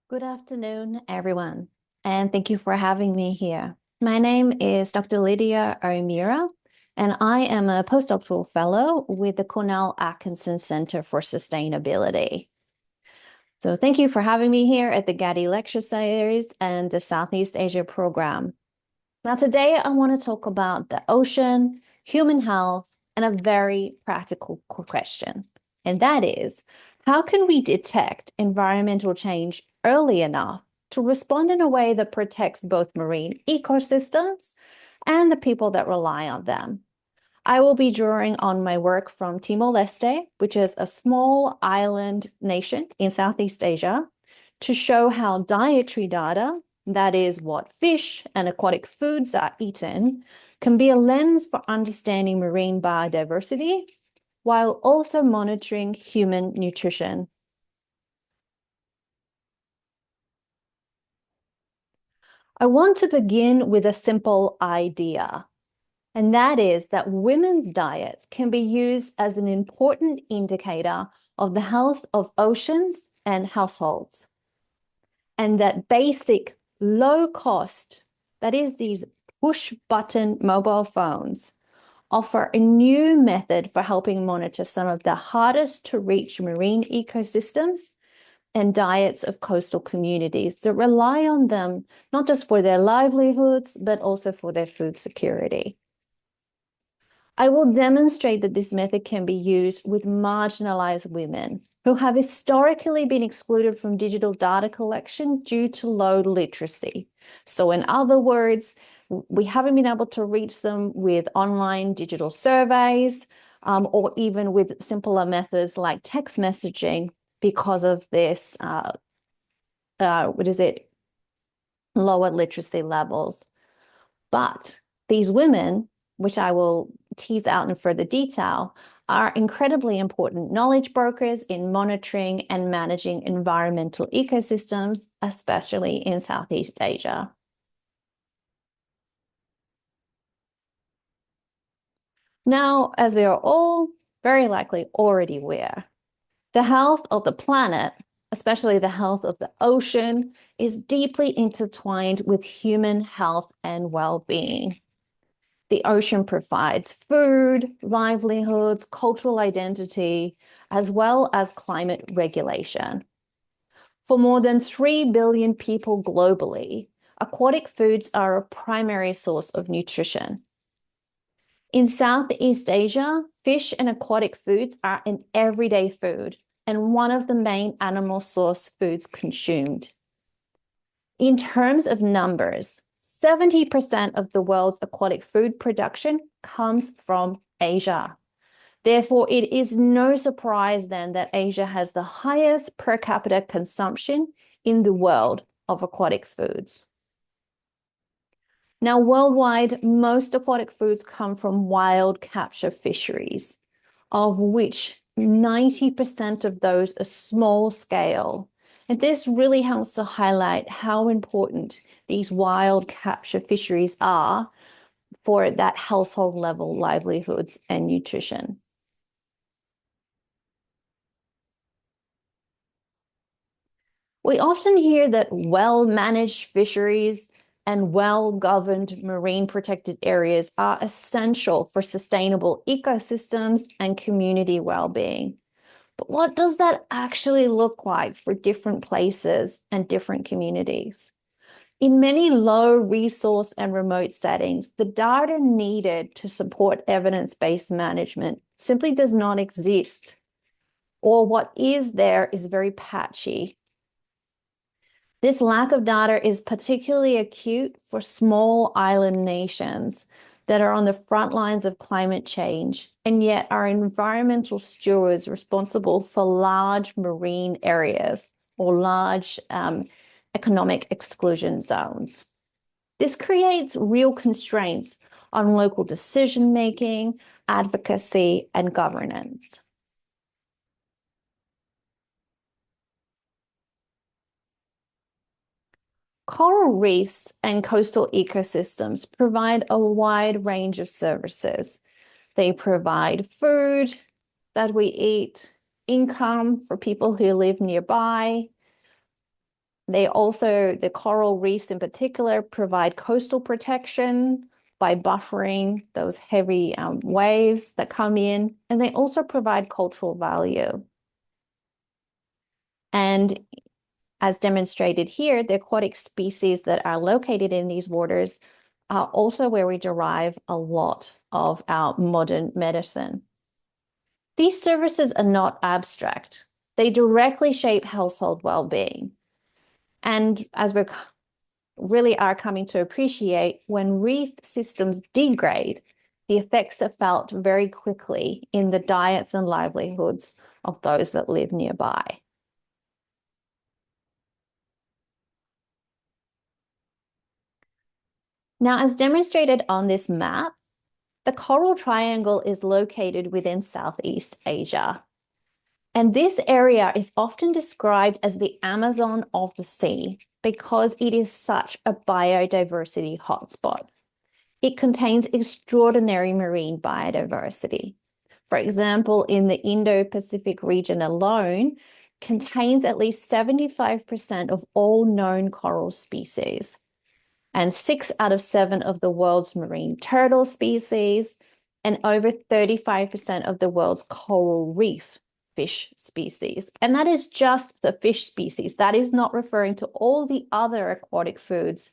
Good afternoon, everyone, and thank you for having me here. My name is Dr. Lydia O'Meara, and I am a postdoctoral fellow with the Cornell Atkinson Center for Sustainability. So thank you for having me here at the Gaddy Lecture Series and the Southeast Asia program. Now, today I want to talk about the ocean, human health, and a very practical question. And that is, how can we detect environmental change early enough to respond in a way that protects both marine ecosystems and the people that rely on them? I will be drawing on my work from Timor-Leste, which is a small island nation in Southeast Asia, to show how dietary data, that is what fish and aquatic foods are eaten, can be a lens for understanding marine biodiversity while also monitoring human nutrition. I want to begin with a simple idea, and that is that women's diets can be used as an important indicator of the health of oceans and households. And that basic low cost, that is these push button mobile phones, offer a new method for helping monitor some of the hardest to reach marine ecosystems and diets of coastal communities that rely on them, not just for their livelihoods, but also for their food security. I will demonstrate that this method can be used with marginalized women who have historically been excluded from digital data collection due to low literacy. So in other words, we haven't been able to reach them with online digital surveys or even with simpler methods like text messaging because of this, lower literacy levels. But these women, which I will tease out in further detail, are incredibly important knowledge brokers in monitoring and managing environmental ecosystems, especially in Southeast Asia. Now, as we are all very likely already aware, the health of the planet, especially the health of the ocean, is deeply intertwined with human health and well-being. The ocean provides food, livelihoods, cultural identity, as well as climate regulation. For more than 3 billion people globally, aquatic foods are a primary source of nutrition. In Southeast Asia, fish and aquatic foods are an everyday food and one of the main animal source foods consumed. In terms of numbers, 70% of the world's aquatic food production comes from Asia. Therefore, it is no surprise then that Asia has the highest per capita consumption in the world of aquatic foods. Now, worldwide, most aquatic foods come from wild capture fisheries, of which 90% of those are small scale. And this really helps to highlight how important these wild capture fisheries are for that household level livelihoods and nutrition. We often hear that well-managed fisheries and well-governed marine protected areas are essential for sustainable ecosystems and community well-being. But what does that actually look like for different places and different communities? In many low resource and remote settings, the data needed to support evidence-based management simply does not exist, or what is there is very patchy. This lack of data is particularly acute for small island nations that are on the front lines of climate change, and yet are environmental stewards responsible for large marine areas or large economic exclusion zones. This creates real constraints on local decision-making, advocacy, and governance. Coral reefs and coastal ecosystems provide a wide range of services. They provide food that we eat, income for people who live nearby, The coral reefs in particular, provide coastal protection by buffering those heavy waves that come in, and they also provide cultural value. And as demonstrated here, the aquatic species that are located in these waters are also where we derive a lot of our modern medicine. These services are not abstract. They directly shape household well-being. And as we really are coming to appreciate, when reef systems degrade, the effects are felt very quickly in the diets and livelihoods of those that live nearby. Now, as demonstrated on this map, the Coral Triangle is located within Southeast Asia. And this area is often described as the Amazon of the sea because it is such a biodiversity hotspot. It contains extraordinary marine biodiversity. For example, in the Indo-Pacific region alone, contains at least 75% of all known coral species, and 6 out of 7 of the world's marine turtle species, and over 35% of the world's coral reef fish species. And that is just the fish species. That is not referring to all the other aquatic foods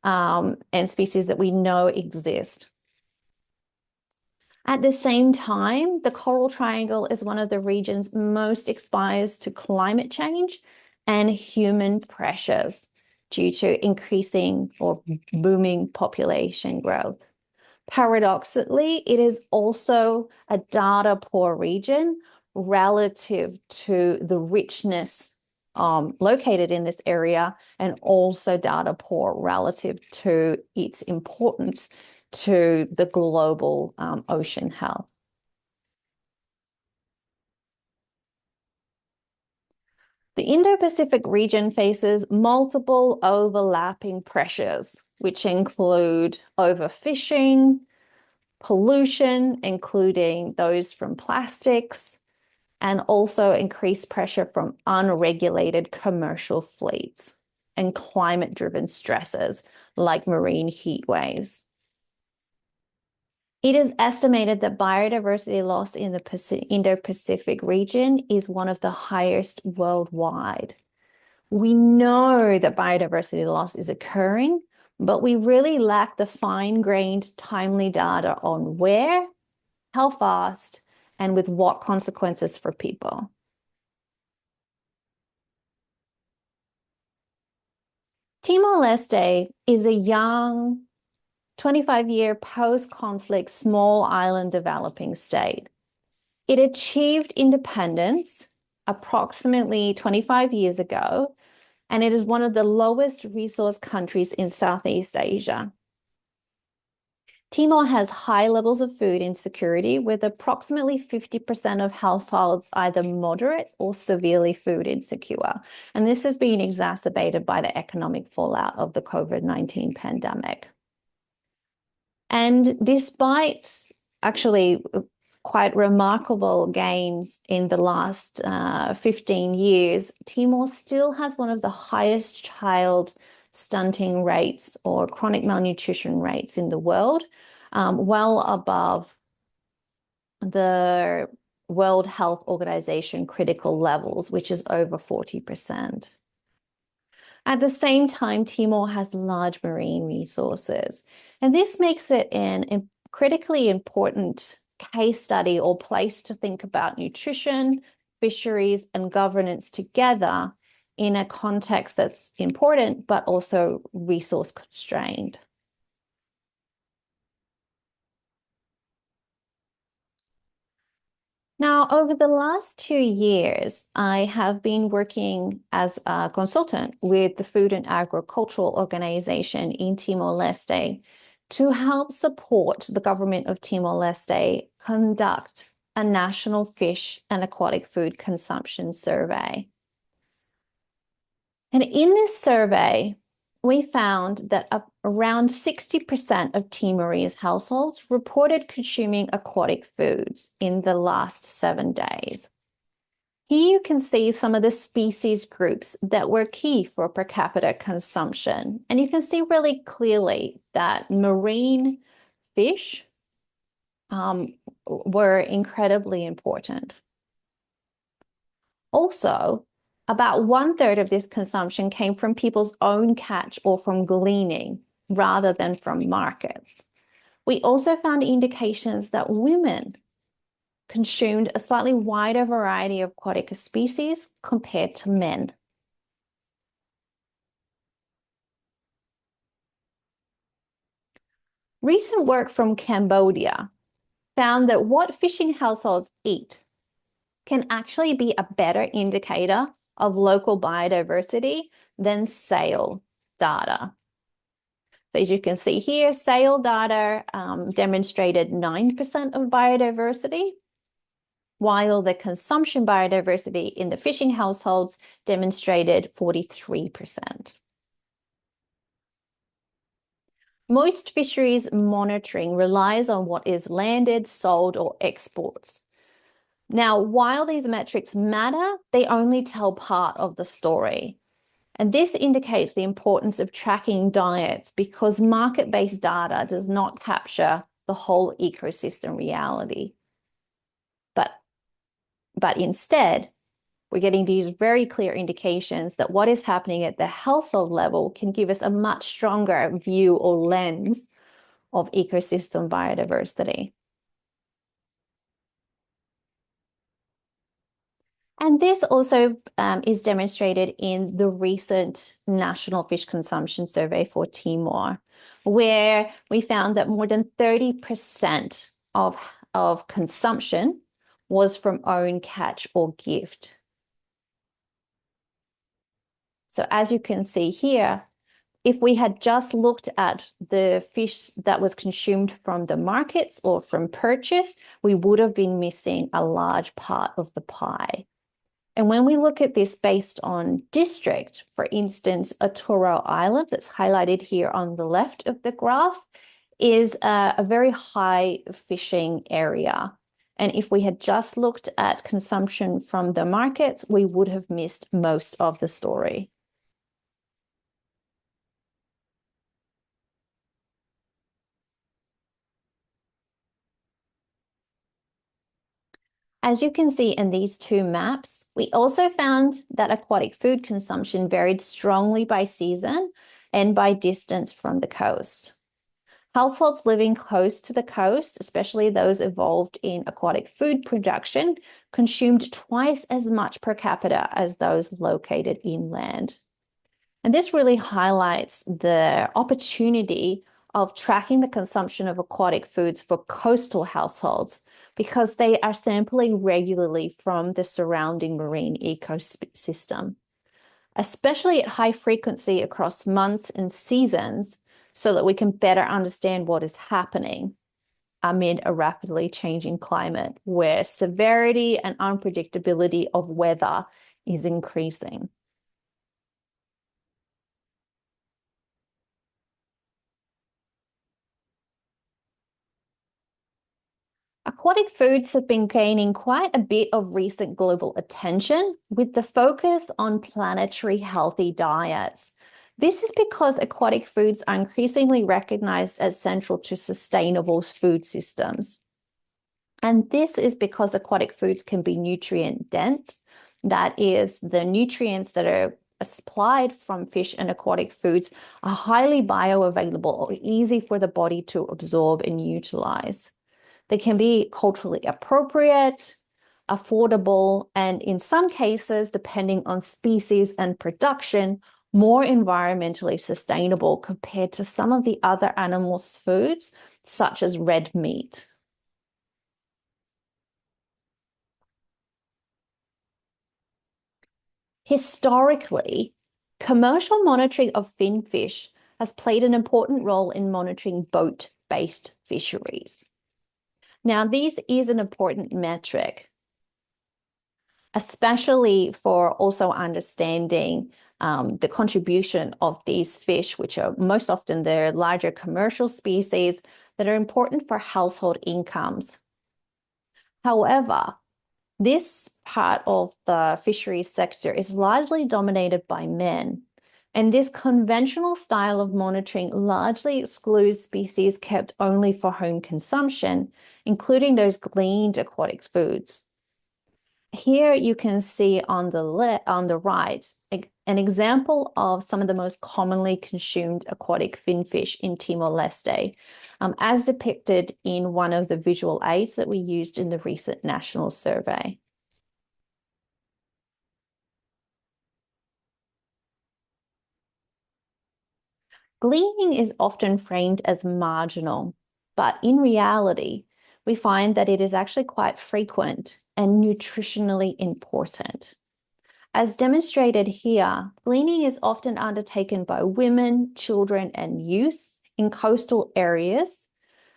and species that we know exist. At the same time, the Coral Triangle is one of the regions most exposed to climate change and human pressures due to increasing or booming population growth. Paradoxically, it is also a data poor region relative to the richness located in this area, and also data poor relative to its importance to the global ocean health. The Indo-Pacific region faces multiple overlapping pressures, which include overfishing, pollution, including those from plastics, and also increased pressure from unregulated commercial fleets and climate-driven stresses like marine heat waves. It is estimated that biodiversity loss in the Indo-Pacific region is one of the highest worldwide. We know that biodiversity loss is occurring, but we really lack the fine-grained, timely data on where, how fast, and with what consequences for people. Timor-Leste is a young, 25-year post-conflict small island developing state. It achieved independence approximately 25 years ago, and it is one of the lowest resource countries in Southeast Asia. Timor has high levels of food insecurity, with approximately 50% of households either moderate or severely food insecure. And this has been exacerbated by the economic fallout of the COVID-19 pandemic. And despite actually quite remarkable gains in the last 15 years, Timor still has one of the highest child stunting rates or chronic malnutrition rates in the world, well above the World Health Organization critical levels, which is over 40%. At the same time, Timor has large marine resources, and this makes it an critically important case study or place to think about nutrition, fisheries, and governance together in a context that's important, but also resource constrained. Now, over the last 2 years, I have been working as a consultant with the Food and Agricultural Organization in Timor-Leste to help support the government of Timor-Leste conduct a national fish and aquatic food consumption survey. And in this survey, we found that around 60% of Timorese households reported consuming aquatic foods in the last 7 days. Here you can see some of the species groups that were key for per capita consumption. And you can see really clearly that marine fish were incredibly important. Also, about 1/3 of this consumption came from people's own catch or from gleaning rather than from markets. We also found indications that women consumed a slightly wider variety of aquatic species compared to men. Recent work from Cambodia found that what fishing households eat can actually be a better indicator of local biodiversity than sale data. So as you can see here, sale data demonstrated 9% of biodiversity, while the consumption biodiversity in the fishing households demonstrated 43%. Most fisheries monitoring relies on what is landed, sold, or exports. Now, while these metrics matter, they only tell part of the story. And this indicates the importance of tracking diets because market-based data does not capture the whole ecosystem reality. But instead, we're getting these very clear indications that what is happening at the household level can give us a much stronger view or lens of ecosystem biodiversity. And this also is demonstrated in the recent National Fish Consumption Survey for Timor, where we found that more than 30% of consumption was from own catch or gift. So as you can see here, if we had just looked at the fish that was consumed from the markets or from purchase, we would have been missing a large part of the pie. And when we look at this based on district, for instance, Arturo Island, that's highlighted here on the left of the graph, is a very high fishing area. And if we had just looked at consumption from the markets, we would have missed most of the story. As you can see in these two maps, we also found that aquatic food consumption varied strongly by season and by distance from the coast. Households living close to the coast, especially those involved in aquatic food production, consumed twice as much per capita as those located inland. And this really highlights the opportunity of tracking the consumption of aquatic foods for coastal households because they are sampling regularly from the surrounding marine ecosystem, especially at high frequency across months and seasons, so that we can better understand what is happening amid a rapidly changing climate where severity and unpredictability of weather is increasing. Aquatic foods have been gaining quite a bit of recent global attention with the focus on planetary healthy diets. This is because aquatic foods are increasingly recognized as central to sustainable food systems. And this is because aquatic foods can be nutrient dense. That is, the nutrients that are supplied from fish and aquatic foods are highly bioavailable or easy for the body to absorb and utilize. They can be culturally appropriate, affordable, and in some cases, depending on species and production, more environmentally sustainable compared to some of the other animals' foods, such as red meat. Historically, commercial monitoring of finfish has played an important role in monitoring boat-based fisheries. Now, this is an important metric, especially for also understanding the contribution of these fish, which are most often the larger commercial species that are important for household incomes. However, This part of the fisheries sector is largely dominated by men, and this conventional style of monitoring largely excludes species kept only for home consumption, including those gleaned aquatic foods. Here you can see on the right an example of some of the most commonly consumed aquatic finfish in Timor-Leste, as depicted in one of the visual aids that we used in the recent national survey. Gleaning is often framed as marginal, but in reality, we find that it is actually quite frequent and nutritionally important. As demonstrated here, gleaning is often undertaken by women, children, and youth in coastal areas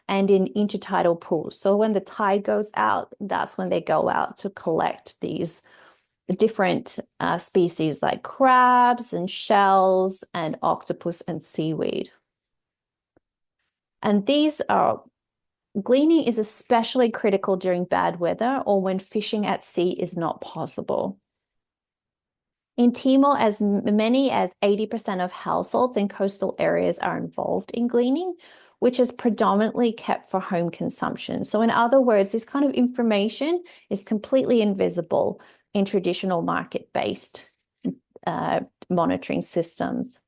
and in intertidal pools. So when the tide goes out, that's when they go out to collect these different species like crabs and shells and octopus and seaweed. And gleaning is especially critical during bad weather or when fishing at sea is not possible. In Timor, as many as 80% of households in coastal areas are involved in gleaning, which is predominantly kept for home consumption. So in other words, this kind of information is completely invisible in traditional market-based monitoring systems.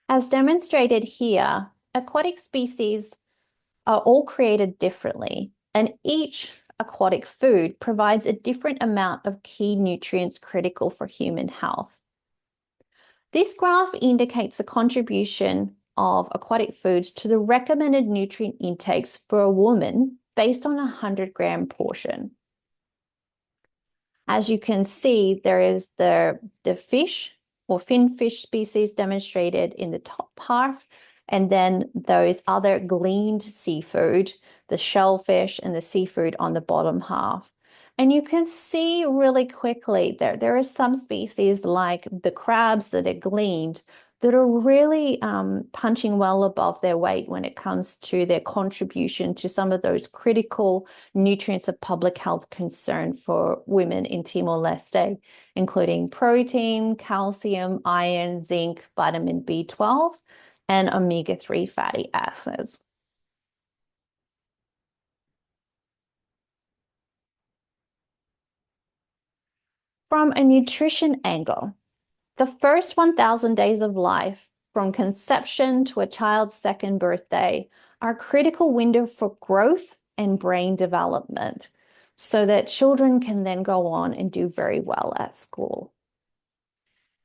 As demonstrated here, aquatic species are all created differently, and each aquatic food provides a different amount of key nutrients critical for human health. This graph indicates the contribution of aquatic foods to the recommended nutrient intakes for a woman based on a 100-gram portion. As you can see, there is the fish or finfish species demonstrated in the top half, and then those other gleaned seafood, the shellfish and the seafood on the bottom half. And you can see really quickly there are some species like the crabs that are gleaned that are really punching well above their weight when it comes to their contribution to some of those critical nutrients of public health concern for women in Timor-Leste, including protein, calcium, iron, zinc, vitamin B12, and omega-3 fatty acids. From a nutrition angle, the first 1,000 days of life, from conception to a child's second birthday, are a critical window for growth and brain development so that children can then go on and do very well at school.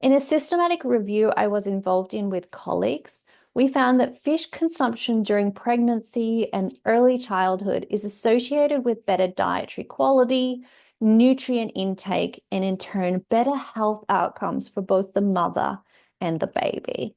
In a systematic review I was involved in with colleagues, we found that fish consumption during pregnancy and early childhood is associated with better dietary quality, nutrient intake, and in turn, better health outcomes for both the mother and the baby.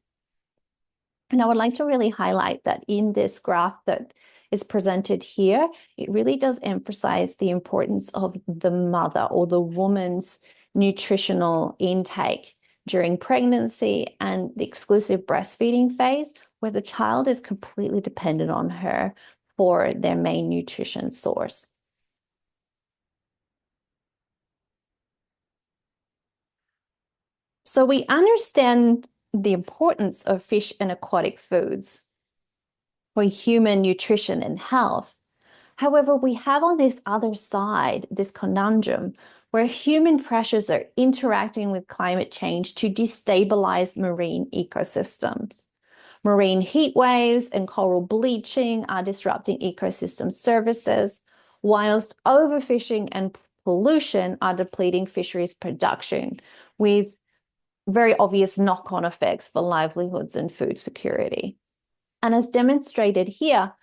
And I would like to really highlight that in this graph that is presented here, it really does emphasize the importance of the mother or the woman's nutritional intake during pregnancy and the exclusive breastfeeding phase, where the child is completely dependent on her for their main nutrition source. So we understand the importance of fish and aquatic foods for human nutrition and health. However, we have on this other side this conundrum where human pressures are interacting with climate change to destabilize marine ecosystems. Marine heat waves and coral bleaching are disrupting ecosystem services, whilst overfishing and pollution are depleting fisheries production, with very obvious knock-on effects for livelihoods and food security. And as demonstrated here,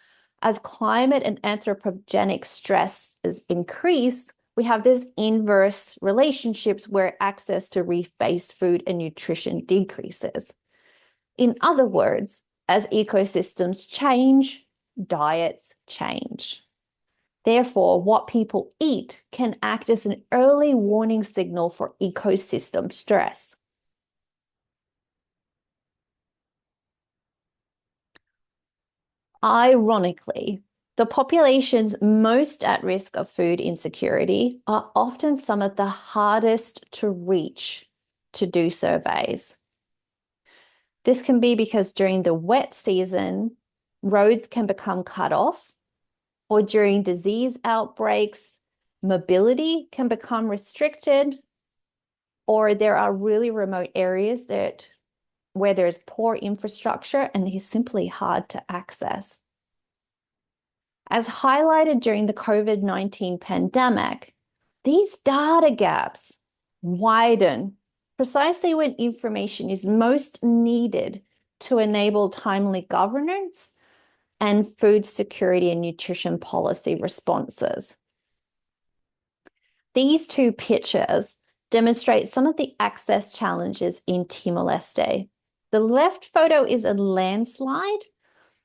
as climate and anthropogenic stresses increase, we have this inverse relationships where access to reef-based food and nutrition decreases. In other words, as ecosystems change, diets change. Therefore, what people eat can act as an early warning signal for ecosystem stress. Ironically, the populations most at risk of food insecurity are often some of the hardest to reach to do surveys. This can be because during the wet season, roads can become cut off, or during disease outbreaks, mobility can become restricted, or there are really remote areas where there's poor infrastructure and they're simply hard to access. As highlighted during the COVID-19 pandemic, these data gaps widen precisely when information is most needed to enable timely governance and food security and nutrition policy responses. These two pictures demonstrate some of the access challenges in Timor-Leste. The left photo is a landslide,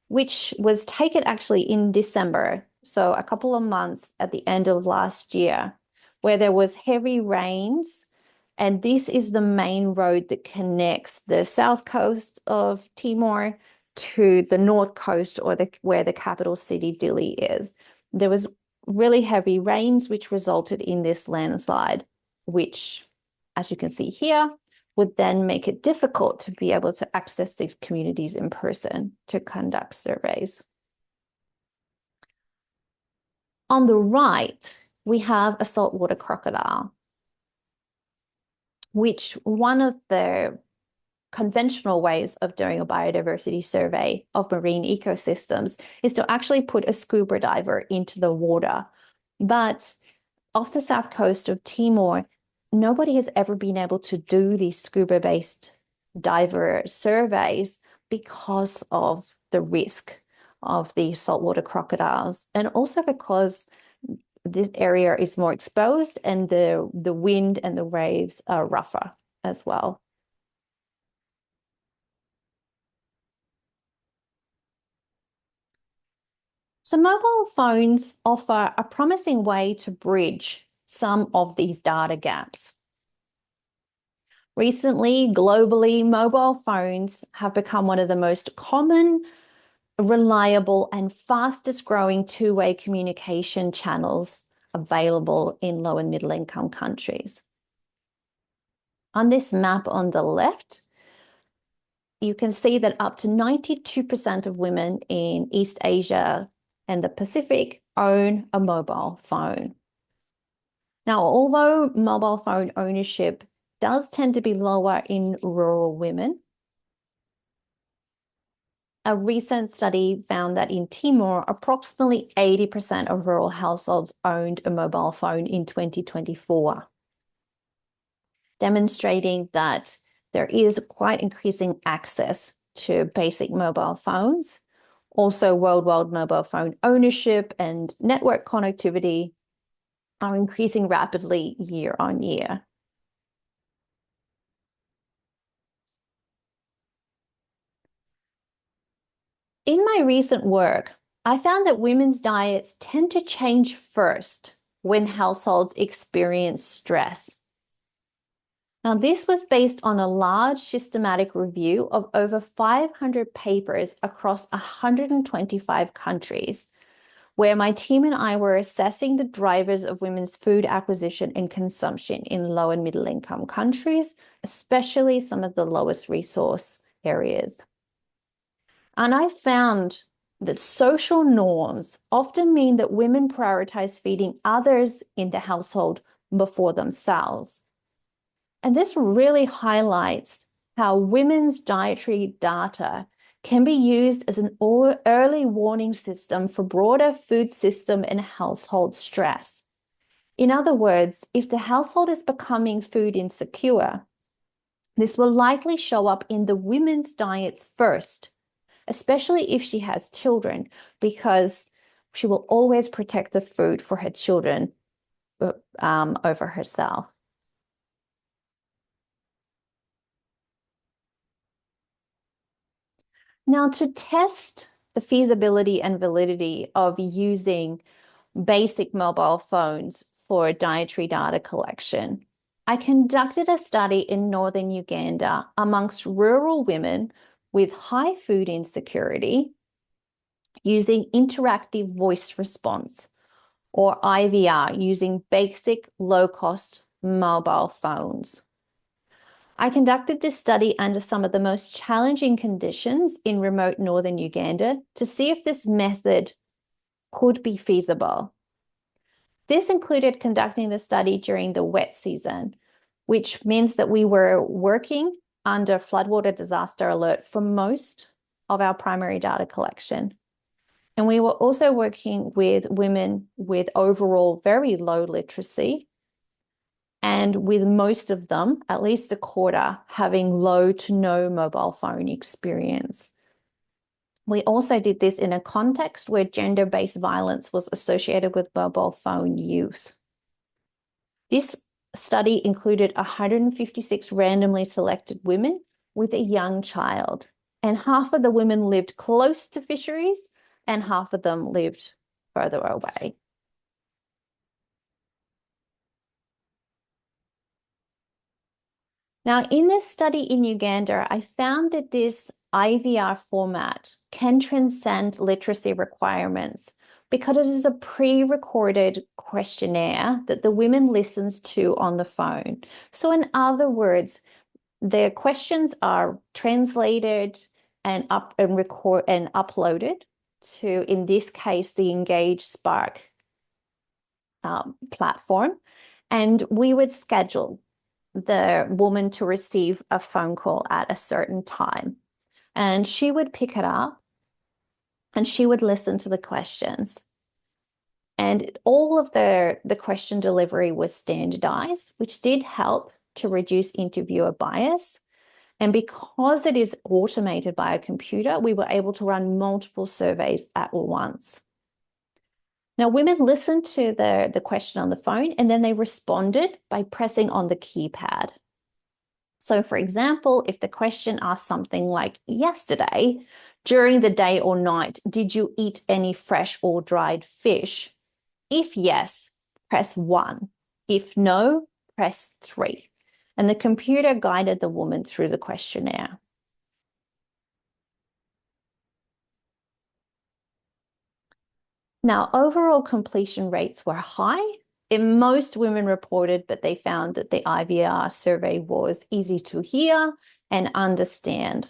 which was taken actually in December, so a couple of months at the end of last year, where there was heavy rains. And this is the main road that connects the south coast of Timor to the north coast, or where the capital city Dili is. There was really heavy rains, which resulted in this landslide, which, as you can see here, would then make it difficult to be able to access these communities in person to conduct surveys. On the right, we have a saltwater crocodile, which one of the conventional ways of doing a biodiversity survey of marine ecosystems is to actually put a scuba diver into the water. But off the south coast of Timor, nobody has ever been able to do these scuba-based diver surveys because of the risk of the saltwater crocodiles, and also because this area is more exposed and the wind and the waves are rougher as well. So mobile phones offer a promising way to bridge some of these data gaps. Recently, globally, mobile phones have become one of the most common, reliable, and fastest growing two-way communication channels available in low and middle income countries. On this map on the left, you can see that up to 92% of women in East Asia and the Pacific own a mobile phone. Now, although mobile phone ownership does tend to be lower in rural women, a recent study found that in Timor, approximately 80% of rural households owned a mobile phone in 2024, demonstrating that there is quite increasing access to basic mobile phones. Also, worldwide mobile phone ownership and network connectivity are increasing rapidly year on year. In my recent work, I found that women's diets tend to change first when households experience stress. Now, this was based on a large systematic review of over 500 papers across 125 countries, where my team and I were assessing the drivers of women's food acquisition and consumption in low and middle income countries, especially some of the lowest resource areas. And I found that social norms often mean that women prioritize feeding others in the household before themselves. And this really highlights how women's dietary data can be used as an early warning system for broader food system and household stress. In other words, if the household is becoming food insecure, this will likely show up in the women's diets first, especially if she has children, because she will always protect the food for her children over herself. Now, to test the feasibility and validity of using basic mobile phones for dietary data collection, I conducted a study in northern Uganda amongst rural women with high food insecurity using interactive voice response, or IVR, using basic low-cost mobile phones. I conducted this study under some of the most challenging conditions in remote northern Uganda to see if this method could be feasible. This included conducting the study during the wet season, which means that we were working under floodwater disaster alert for most of our primary data collection. And we were also working with women with overall very low literacy, and with most of them, at least a quarter, having low to no mobile phone experience. We also did this in a context where gender-based violence was associated with mobile phone use. This study included 156 randomly selected women with a young child, and half of the women lived close to fisheries and half of them lived further away. Now, in this study in Uganda, I found that this IVR format can transcend literacy requirements because it is a pre-recorded questionnaire that the women listens to on the phone. So in other words, the questions are translated and uploaded to, in this case, the Engage Spark platform, and we would schedule the woman to receive a phone call at a certain time. And she would pick it up and she would listen to the questions. And all of the question delivery was standardized, which did help to reduce interviewer bias. And because it is automated by a computer, we were able to run multiple surveys at once. Now, women listened to the question on the phone and then they responded by pressing on the keypad. So, for example, if the question asked something like, yesterday, during the day or night, did you eat any fresh or dried fish? If yes, press 1. If no, press 3. And the computer guided the woman through the questionnaire. Now, overall completion rates were high. In most women reported, but they found that the IVR survey was easy to hear and understand.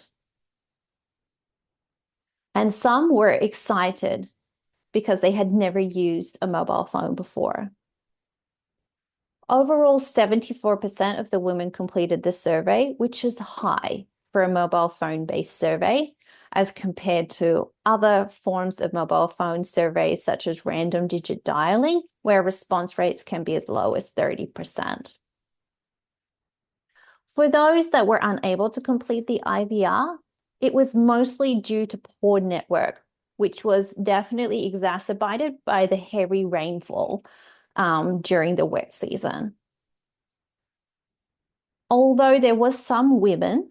And some were excited because they had never used a mobile phone before. Overall, 74% of the women completed the survey, which is high for a mobile phone-based survey, as compared to other forms of mobile phone surveys, such as random digit dialing, where response rates can be as low as 30%. For those that were unable to complete the IVR, it was mostly due to poor network, which was definitely exacerbated by the heavy rainfall during the wet season. Although there were some women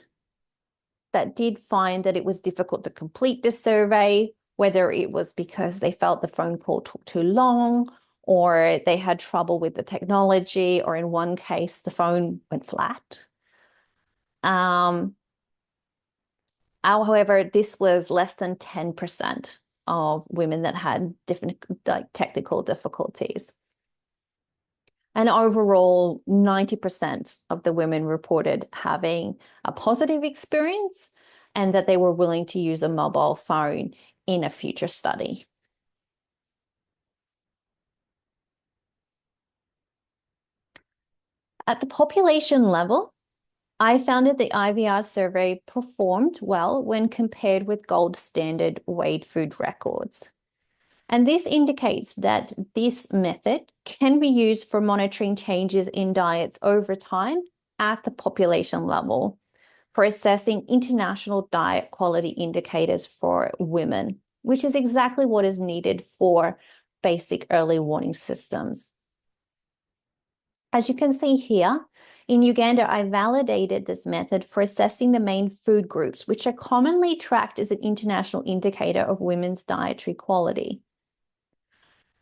that did find that it was difficult to complete the survey, whether it was because they felt the phone call took too long, or they had trouble with the technology, or in one case, the phone went flat. However, this was less than 10% of women that had different technical difficulties. And overall, 90% of the women reported having a positive experience and that they were willing to use a mobile phone in a future study. At the population level, I found that the IVR survey performed well when compared with gold standard weighed food records. And this indicates that this method can be used for monitoring changes in diets over time at the population level for assessing international diet quality indicators for women, which is exactly what is needed for basic early warning systems. As you can see here, in Uganda, I validated this method for assessing the main food groups, which are commonly tracked as an international indicator of women's dietary quality.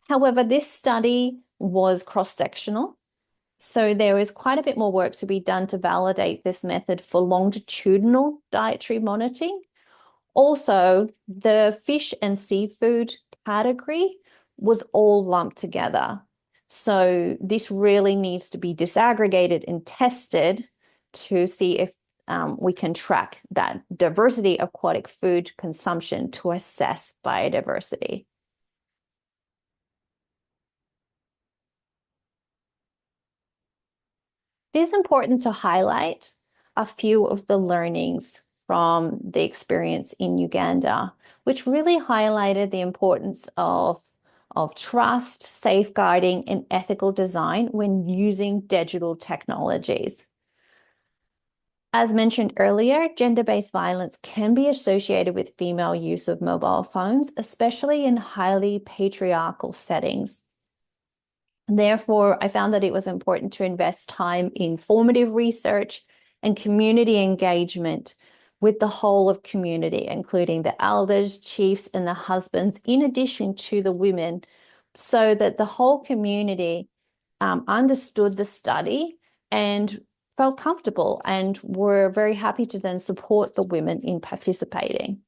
However, this study was cross-sectional, so there is quite a bit more work to be done to validate this method for longitudinal dietary monitoring, Also, the fish and seafood category was all lumped together. So this really needs to be disaggregated and tested to see if we can track that diversity of aquatic food consumption to assess biodiversity. It is important to highlight a few of the learnings from the experience in Uganda, which really highlighted the importance of trust, safeguarding, and ethical design when using digital technologies. As mentioned earlier, gender-based violence can be associated with female use of mobile phones, especially in highly patriarchal settings. Therefore, I found that it was important to invest time in formative research and community engagement with the whole of community, including the elders, chiefs, and the husbands, in addition to the women, so that the whole community understood the study and felt comfortable and were very happy to then support the women in participating.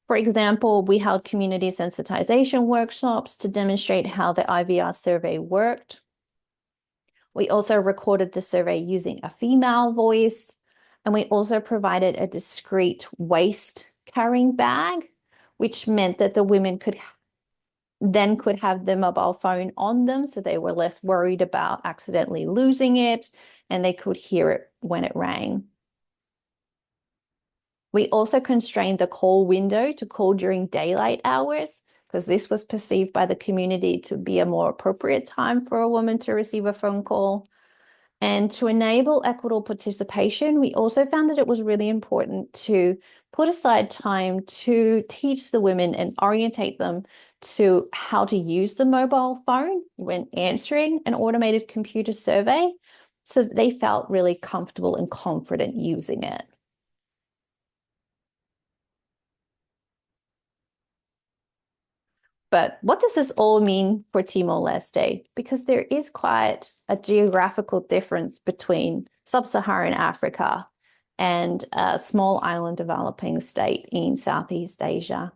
For example, we held community sensitization workshops to demonstrate how the IVR survey worked. We also recorded the survey using a female voice, and we also provided a discreet waste carrying bag, which meant that the women could have the mobile phone on them, so they were less worried about accidentally losing it, and they could hear it when it rang. We also constrained the call window to call during daylight hours, because this was perceived by the community to be a more appropriate time for a woman to receive a phone call. And to enable equitable participation, we also found that it was really important to put aside time to teach the women and orientate them to how to use the mobile phone when answering an automated computer survey, so that they felt really comfortable and confident using it. But what does this all mean for Timor-Leste? Because there is quite a geographical difference between sub-Saharan Africa and a small island developing state in Southeast Asia.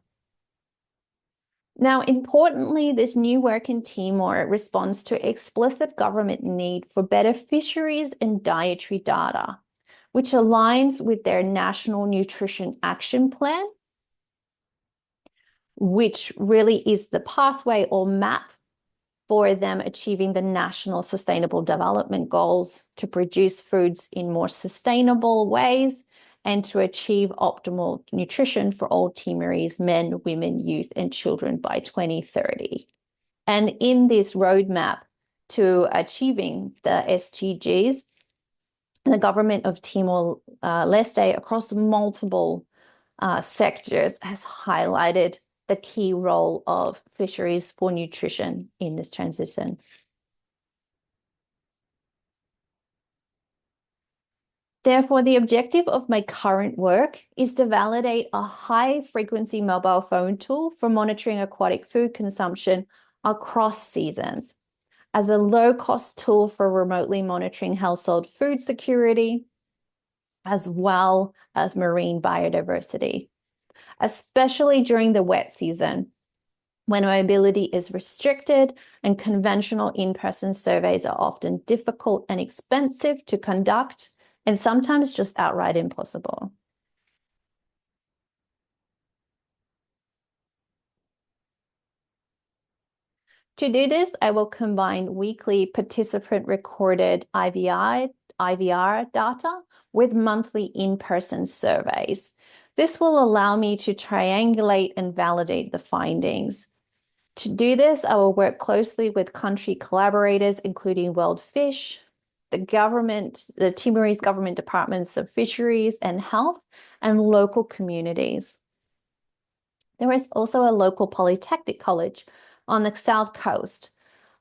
Now, importantly, this new work in Timor responds to explicit government need for better fisheries and dietary data, which aligns with their National Nutrition Action Plan, which really is the pathway or map for them achieving the National Sustainable Development Goals to produce foods in more sustainable ways and to achieve optimal nutrition for all Timorese men, women, youth, and children by 2030. And in this roadmap to achieving the SDGs, the government of Timor-Leste across multiple sectors has highlighted the key role of fisheries for nutrition in this transition. Therefore, the objective of my current work is to validate a high-frequency mobile phone tool for monitoring aquatic food consumption across seasons as a low-cost tool for remotely monitoring household food security, as well as marine biodiversity, especially during the wet season, when mobility is restricted and conventional in-person surveys are often difficult and expensive to conduct, and sometimes just outright impossible. To do this, I will combine weekly participant-recorded IVR data with monthly in-person surveys. This will allow me to triangulate and validate the findings. To do this, I will work closely with country collaborators, including World Fish, the Timorese government departments of fisheries and health, and local communities. There is also a local polytechnic college on the south coast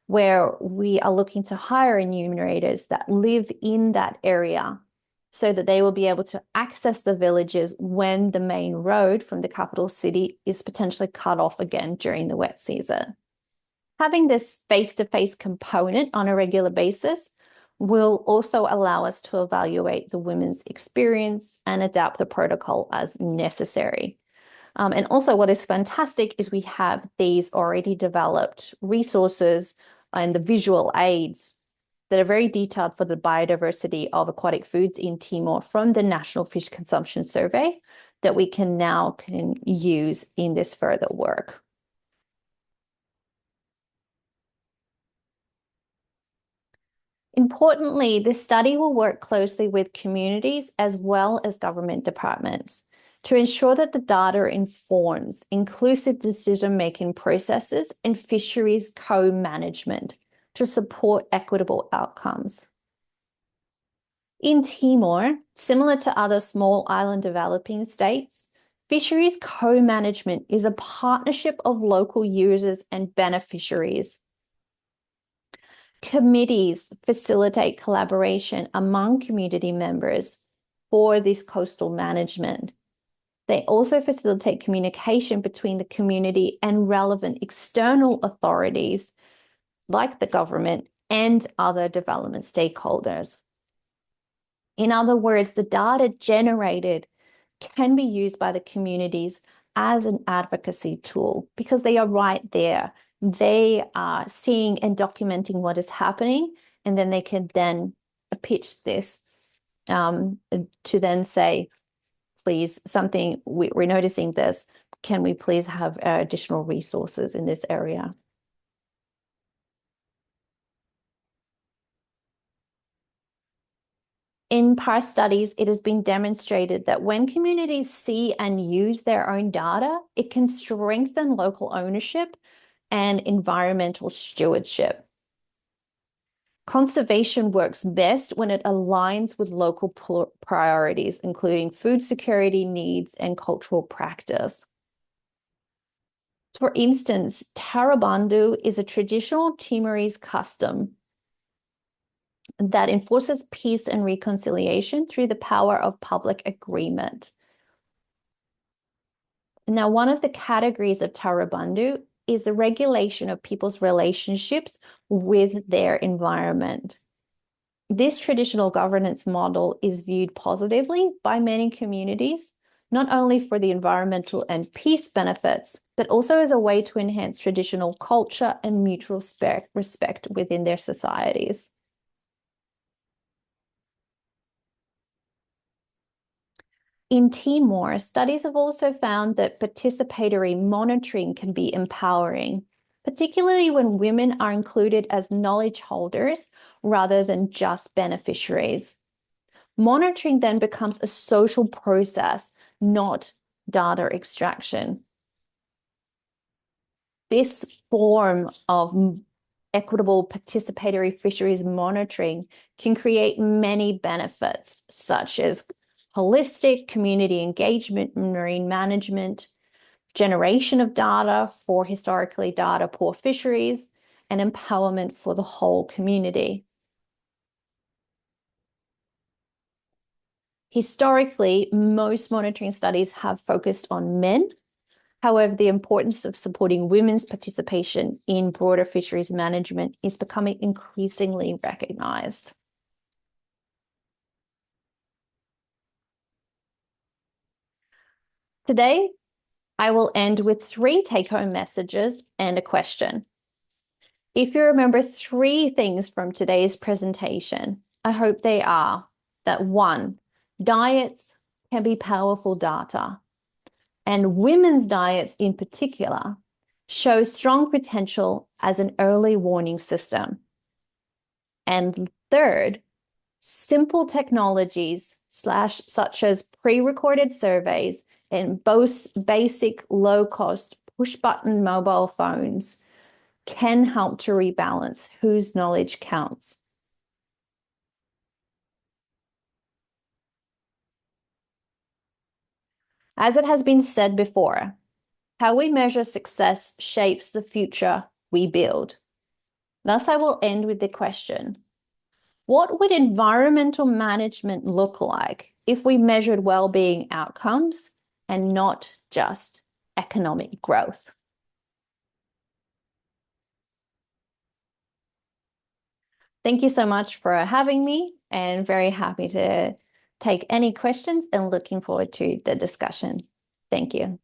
where we are looking to hire enumerators that live in that area so that they will be able to access the villages when the main road from the capital city is potentially cut off again during the wet season. Having this face-to-face component on a regular basis will also allow us to evaluate the women's experience and adapt the protocol as necessary. And also what is fantastic is we have these already developed resources and the visual aids that are very detailed for the biodiversity of aquatic foods in Timor from the National Fish Consumption Survey that we can use in this further work. Importantly, this study will work closely with communities as well as government departments to ensure that the data informs inclusive decision-making processes and fisheries co-management to support equitable outcomes. In Timor, similar to other small island developing states, fisheries co-management is a partnership of local users and beneficiaries. Committees facilitate collaboration among community members for this coastal management. They also facilitate communication between the community and relevant external authorities like the government and other development stakeholders. In other words, the data generated can be used by the communities as an advocacy tool because they are right there. They are seeing and documenting what is happening, and then they can then pitch this to then say, please, we're noticing this. Can we please have additional resources in this area? In past studies, it has been demonstrated that when communities see and use their own data, it can strengthen local ownership and environmental stewardship. Conservation works best when it aligns with local priorities, including food security needs and cultural practice. For instance, Tarabandu is a traditional Timorese custom that enforces peace and reconciliation through the power of public agreement. Now, one of the categories of Tarabandu is the regulation of people's relationships with their environment. This traditional governance model is viewed positively by many communities, not only for the environmental and peace benefits, but also as a way to enhance traditional culture and mutual respect within their societies. In Timor, studies have also found that participatory monitoring can be empowering, particularly when women are included as knowledge holders rather than just beneficiaries. Monitoring then becomes a social process, not data extraction. This form of equitable participatory fisheries monitoring can create many benefits, such as holistic community engagement in marine management, generation of data for historically data poor fisheries, and empowerment for the whole community. Historically, most monitoring studies have focused on men. However, the importance of supporting women's participation in broader fisheries management is becoming increasingly recognized. Today, I will end with 3 take-home messages and a question. If you remember 3 things from today's presentation, I hope they are that 1, diets can be powerful data, and women's diets in particular show strong potential as an early warning system. And 3rd, simple technologies such as pre-recorded surveys and basic low-cost push-button mobile phones can help to rebalance whose knowledge counts. As it has been said before, how we measure success shapes the future we build. Thus, I will end with the question, what would environmental management look like if we measured well-being outcomes and not just economic growth? Thank you so much for having me, and very happy to take any questions and looking forward to the discussion. Thank you.